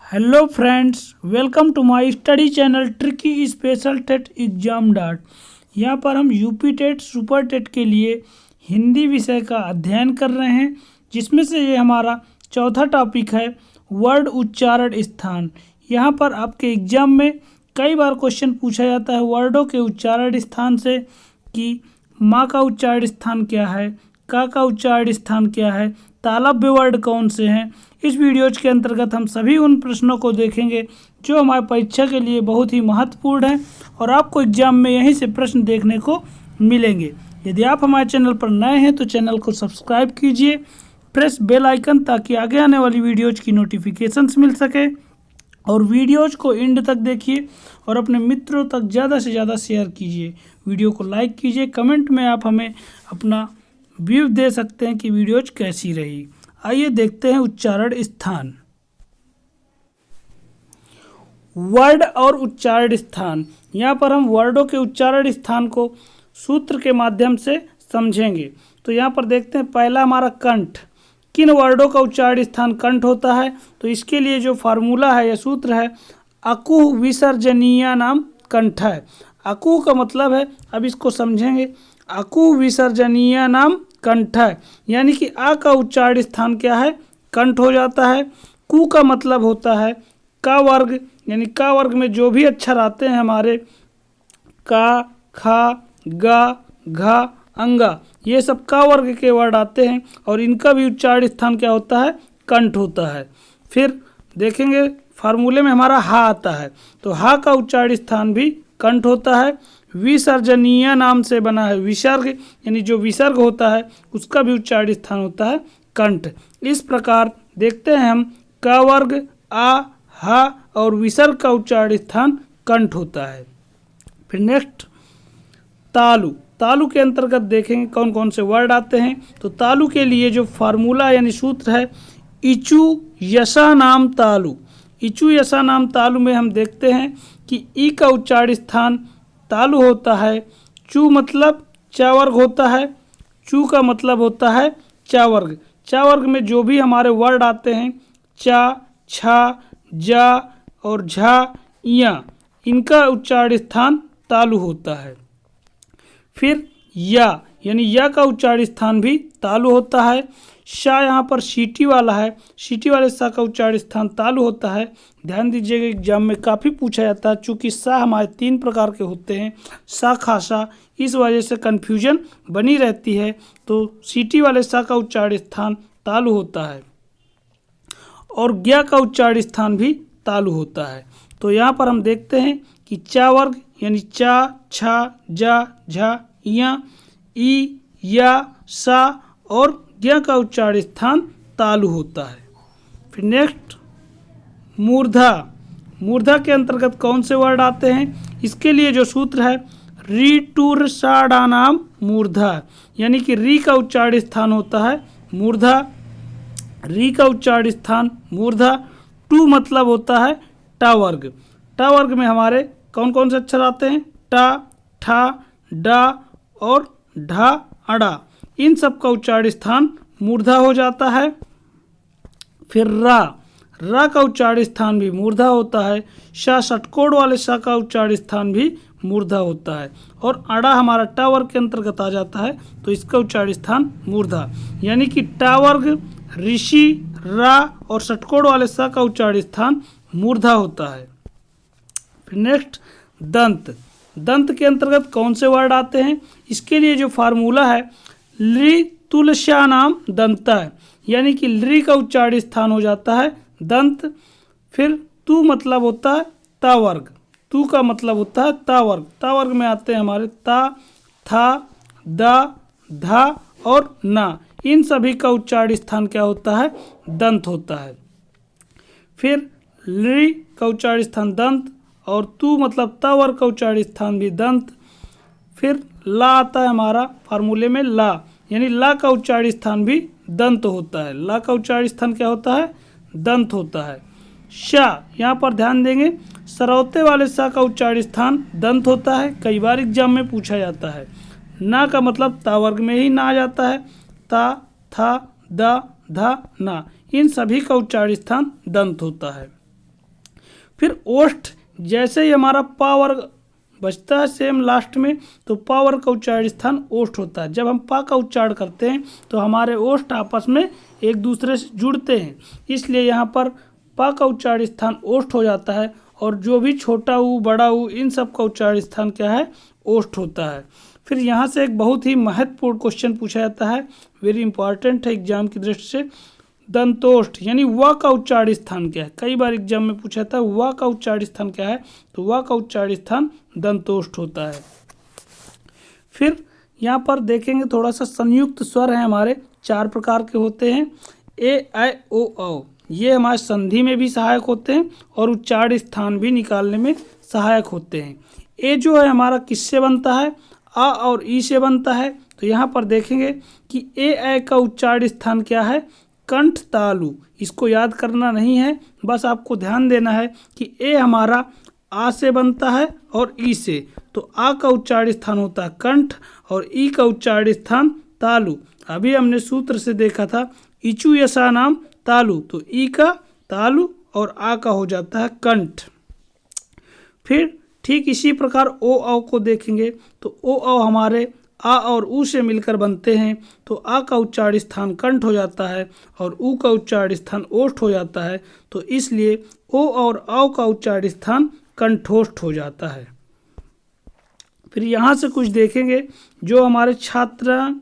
Hello friends, welcome to my study channel tricky special TET exam dot. यहाँ पर हम UP TET super TET के लिए हिंदी विषय का अध्ययन कर रहे हैं, जिसमें से ये हमारा चौथा टॉपिक है वर्ड उच्चारण स्थान। यहाँ पर आपके एग्जाम में कई बार क्वेश्चन पूछा जाता है वर्डों के उच्चारण स्थान से कि माँ का उच्चारण स्थान क्या है, का उच्चारण स्थान क्या है, तालव्य वर्ड कौन से हैं। इस वीडियोज के अंतर्गत हम सभी उन प्रश्नों को देखेंगे जो हमारी परीक्षा के लिए बहुत ही महत्वपूर्ण है और आपको एग्जाम में यहीं से प्रश्न देखने को मिलेंगे। यदि आप हमारे चैनल पर नए हैं तो चैनल को सब्सक्राइब कीजिए, प्रेस बेल आइकन ताकि आगे आने वाली वीडियोज की नोटिफिकेशंस मिल सके, और वीडियोज को एंड तक देखिए और अपने मित्रों तक ज़्यादा से ज़्यादा शेयर कीजिए। वीडियो को लाइक कीजिए, कमेंट में आप हमें अपना व्यू दे सकते हैं कि वीडियोज कैसी रही। आइए देखते हैं उच्चारण स्थान। वर्ड और उच्चारण स्थान। यहाँ पर हम वर्डों के उच्चारण स्थान को सूत्र के माध्यम से समझेंगे। तो यहाँ पर देखते हैं, पहला हमारा कंठ। किन वर्डों का उच्चारण स्थान कंठ होता है? तो इसके लिए जो फार्मूला है या सूत्र है, अकुह विसर्जनीय नाम कंठ है। अकुह का मतलब है, अब इसको समझेंगे, अकुह विसर्जनीय नाम कंठ है, यानी कि आ का उच्चारण स्थान क्या है? कंठ हो जाता है। कु का मतलब होता है का वर्ग, यानी का वर्ग में जो भी अक्षर आते हैं हमारे, का, खा, गा, घा, अंगा, ये सब का वर्ग के वर्ड आते हैं और इनका भी उच्चारण स्थान क्या होता है? कंठ होता है। फिर देखेंगे फार्मूले में हमारा हा आता है, तो हा का उच्चारण स्थान भी कंठ होता है। विसर्जनीय नाम से बना है विसर्ग, यानी जो विसर्ग होता है उसका भी उच्चारण स्थान होता है कंठ। इस प्रकार देखते हैं हम, का वर्ग, आ, हा और विसर्ग का उच्चारण स्थान कंठ होता है। फिर नेक्स्ट तालु। तालु के अंतर्गत देखेंगे कौन कौन से वर्ड आते हैं। तो तालु के लिए जो फार्मूला यानी सूत्र है, इचु यशा नाम तालु। इचु यशा नाम तालु में हम देखते हैं कि ई का उच्चारण स्थान तालु होता है। चू मतलब चा वर्ग होता है, चू का मतलब होता है चा वर्ग। चा वर्ग में जो भी हमारे वर्ड आते हैं, चा, छा, जा और झा, या, इनका उच्चारण स्थान तालु होता है। फिर या, यानी या का उच्चारण स्थान भी तालु होता है। शा यहाँ पर सीटी वाला है, सीटी वाले सा का उच्चारण स्थान तालु होता है। ध्यान दीजिएगा, एग्जाम में काफ़ी पूछा जाता है, चूँकि सा हमारे 3 प्रकार के होते हैं, सा, खा, सा, इस वजह से कन्फ्यूजन बनी रहती है। तो सीटी वाले सा का उच्चारण स्थान तालु होता है और ज्ञा का उच्चारण स्थान भी तालु होता है। तो यहाँ पर हम देखते हैं कि चा वर्ग यानी चा, छा, जा, झा, या, ई, या, सा और ज्ञा का उच्चारण स्थान तालु होता है। फिर नेक्स्ट मूर्धा। मूर्धा के अंतर्गत कौन से वर्ड आते हैं? इसके लिए जो सूत्र है, री टूर साडा नाम मूर्धा, यानी कि री का उच्चारण स्थान होता है मूर्धा। री का उच्चारण स्थान मूर्धा। टू मतलब होता है टा वर्ग। टा वर्ग में हमारे कौन कौन से अक्षर आते हैं? टा, ठा, डा और ढा, अड़ा, इन सब का उच्चारण स्थान मूर्धा हो जाता है। फिर रा। रा का उच्चारण स्थान भी मूर्धा होता है। शा, षटकोण वाले शा का उच्चारण स्थान भी मूर्धा होता है। और अड़ा हमारा टा वर्ग के अंतर्गत आ जाता है, तो इसका उच्चारण स्थान मूर्धा, यानी कि टा वर्ग, ऋषि, रा और षटकोण वाले सा का उच्चारण स्थान मूर्धा होता है। फिर नेक्स्ट दंत। दंत के अंतर्गत कौन से वर्ड आते हैं? इसके लिए जो फार्मूला है, लि तुलस्या नाम दंता है, यानी कि लि का उच्चारण स्थान हो जाता है दंत। फिर तू मतलब होता है ता वर्ग, तू का मतलब होता है ता वर्ग। ता वर्ग में आते हैं हमारे ता, था, दा, धा और ना, इन सभी का उच्चारण स्थान क्या होता है? दंत होता है। फिर लि का उच्चारण स्थान दंत और तू मतलब ता वर्ग का उच्चारण स्थान भी दंत। फिर ला आता है हमारा फार्मूले में, ला, यानी ला का उच्चारण स्थान भी दंत होता है। ला का उच्चारण स्थान क्या होता है? दंत होता है। शा, यहाँ पर ध्यान देंगे, सरौते वाले सा का उच्चारण स्थान दंत होता है, कई बार एग्जाम में पूछा जाता है। ना का मतलब ता वर्ग में ही ना आ जाता है, ता, था, दा, धा, ना, इन सभी का उच्चारण स्थान दंत होता है। फिर ओष्ठ, जैसे ही हमारा पा वर्ग बचता है सेम लास्ट में, तो पा वर्ग का उच्चारण स्थान ओष्ठ होता है। जब हम पा का उच्चारण करते हैं तो हमारे ओष्ठ आपस में एक दूसरे से जुड़ते हैं, इसलिए यहाँ पर पा का उच्चारण स्थान ओष्ठ हो जाता है, और जो भी छोटा ऊ बड़ा ऊ इन सब का उच्चारण स्थान क्या है, ओष्ठ होता है। फिर यहाँ से एक बहुत ही महत्वपूर्ण क्वेश्चन पूछा जाता है, वेरी इंपॉर्टेंट है एग्जाम की दृष्टि से, दंतोष्ठ यानी व का उच्चारण स्थान क्या है। कई बार एग्जाम में पूछा जाता है व का उच्चारण स्थान क्या है, तो व का उच्चारण स्थान दंतोष्ठ होता है। फिर यहाँ पर देखेंगे थोड़ा सा, संयुक्त स्वर है हमारे 4 प्रकार के होते हैं, ए ऐ ओ औ। ये हमारे संधि में भी सहायक होते हैं और उच्चारण स्थान भी निकालने में सहायक होते हैं। ए जो है हमारा किससे बनता है, आ और ई से बनता है। तो यहाँ पर देखेंगे कि ए ऐ का उच्चारण स्थान क्या है, कंठ तालु। इसको याद करना नहीं है, बस आपको ध्यान देना है कि ए हमारा आ से बनता है और ई से, तो आ का उच्चारण स्थान होता है कंठ और ई का उच्चारण स्थान तालु। अभी हमने सूत्र से देखा था इचु यशा नाम तालु, तो ई का तालु और आ का हो जाता है कंठ। फिर ठीक इसी प्रकार ओ औ को देखेंगे तो ओ औ हमारे आ और ऊ से मिलकर बनते हैं, तो आ का उच्चारण स्थान कंठ हो जाता है और ऊ का उच्चारण स्थान ओष्ठ हो जाता है, तो इसलिए ओ और औ का उच्चारण स्थान कंठोष्ठ हो जाता है। फिर यहाँ से कुछ देखेंगे, जो हमारे छात्र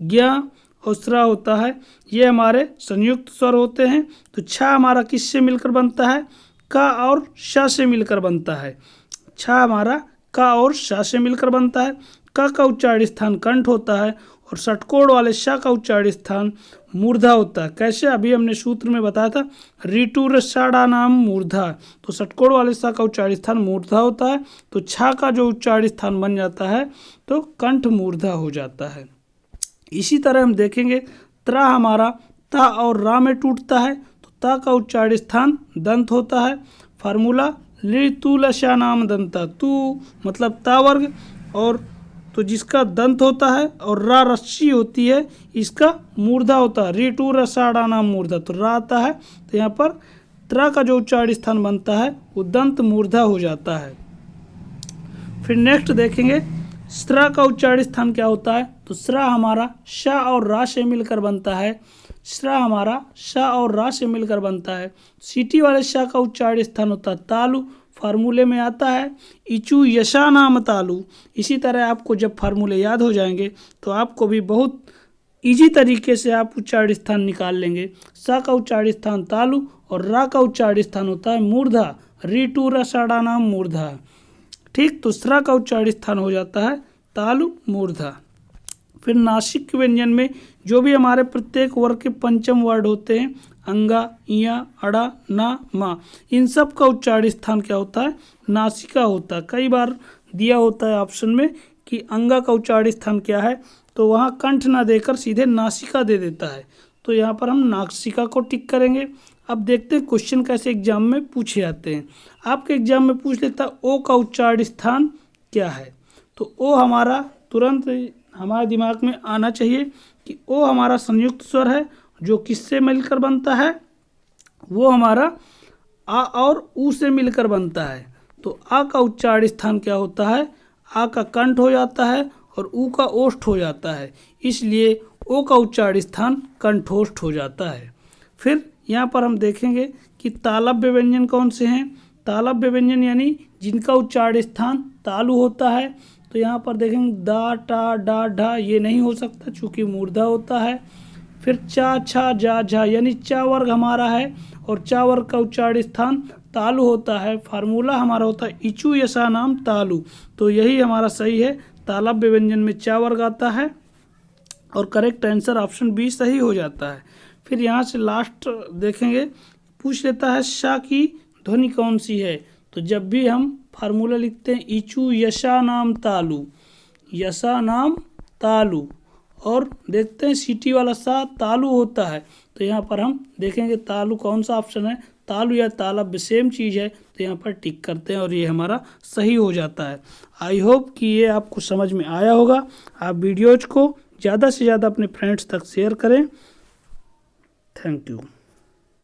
ज्ञ और स्रा होता है, ये हमारे संयुक्त स्वर होते हैं। तो छा हमारा किससे मिलकर बनता है, का और शा से मिलकर बनता है। छा हमारा का और शा से मिलकर बनता है। का उच्चारण स्थान कंठ होता है और षटकोण वाले शा का उच्चारण स्थान मूर्धा होता है। कैसे, अभी हमने सूत्र में बताया था, ऋटुर षाड़ा नाम मूर्धा, तो षटकोण वाले शा का उच्चारण स्थान मूर्धा होता है, तो छा का जो उच्चारण स्थान बन जाता है तो कंठ मूर्धा हो जाता है। इसी तरह हम देखेंगे त्रा हमारा ता और रा में टूटता है, तो ता का उच्चारण स्थान दंत होता है। फार्मूला लितुलशा नाम दंता, तू मतलब ता वर्ग, और तो जिसका दंत होता है और रा रस्सी होती है, इसका मूर्धा होता है, ऋटु रसाड़ा नाम मूर्धा, तो रा आता है, तो यहाँ पर त्रा का जो उच्चारण स्थान बनता है वो दंत मूर्धा हो जाता है। फिर नेक्स्ट देखेंगे स्रा का उच्चारण स्थान क्या होता है, तो स्रा हमारा शा और रा से मिलकर बनता है। स्रा हमारा शा और रा से मिलकर बनता है। सीटी वाले शा का उच्चारण स्थान होता है तालु, फार्मूले में आता है इचु यशा नाम तालु। इसी तरह आपको जब फार्मूले याद हो जाएंगे तो आपको भी बहुत इजी तरीके से आप उच्चारण स्थान निकाल लेंगे। सा का उच्चारण स्थान तालु और रा का उच्चारण स्थान होता है मूर्धा, ऋटु रसाड़ा नाम मूर्धा। ठीक, तो स्रा का उच्चारण स्थान हो जाता है तालु मूर्धा। फिर नासिक व्यंजन में जो भी हमारे प्रत्येक वर्ग के पंचम वर्ड होते हैं, अंगा, इया, अड़ा, ना, मा, इन सब का उच्चारण स्थान क्या होता है, नासिका होता है। कई बार दिया होता है ऑप्शन में कि अंगा का उच्चारण स्थान क्या है, तो वहाँ कंठ ना देकर सीधे नासिका दे देता है, तो यहाँ पर हम नासिका को टिक करेंगे। अब देखते हैं क्वेश्चन कैसे एग्जाम में पूछे जाते हैं। आपके एग्जाम में पूछ लेता है ओ का उच्चारण स्थान क्या है, तो ओ हमारा तुरंत हमारे दिमाग में आना चाहिए कि ओ हमारा संयुक्त स्वर है, जो किससे मिलकर बनता है, वो हमारा आ और ऊ से मिलकर बनता है। तो आ का उच्चारण स्थान क्या होता है, आ का कंठ हो जाता है और ऊ का ओष्ठ हो जाता है, इसलिए ओ का उच्चारण स्थान कंठोष्ठ हो जाता है। फिर यहाँ पर हम देखेंगे कि तालव्य व्यंजन कौन से हैं। तालव्य व्यंजन यानी जिनका उच्चारण स्थान तालु होता है, तो यहाँ पर देखेंगे दा, टा, डा, ढा, ये नहीं हो सकता चूँकि मूर्धा होता है। फिर चा, छा, जा, झा, यानी चा वर्ग हमारा है और चा वर्ग का उच्चारण स्थान तालु होता है। फार्मूला हमारा होता है इचु यशा नाम तालु, तो यही हमारा सही है, तालव्य व्यंजन में चा वर्ग आता है और करेक्ट आंसर ऑप्शन बी सही हो जाता है। फिर यहाँ से लास्ट देखेंगे, पूछ लेता है शा की ध्वनि कौन सी है, तो जब भी हम फार्मूला लिखते हैं इचु यशा नाम तालु, यशा नाम तालु, और देखते हैं सीटी वाला सा तालु होता है, तो यहाँ पर हम देखेंगे तालु कौन सा ऑप्शन है, तालु या तालव्य सेम चीज़ है, तो यहाँ पर टिक करते हैं और ये हमारा सही हो जाता है। आई होप कि ये आपको समझ में आया होगा। आप वीडियोज को ज़्यादा से ज़्यादा अपने फ्रेंड्स तक शेयर करें। Thank you.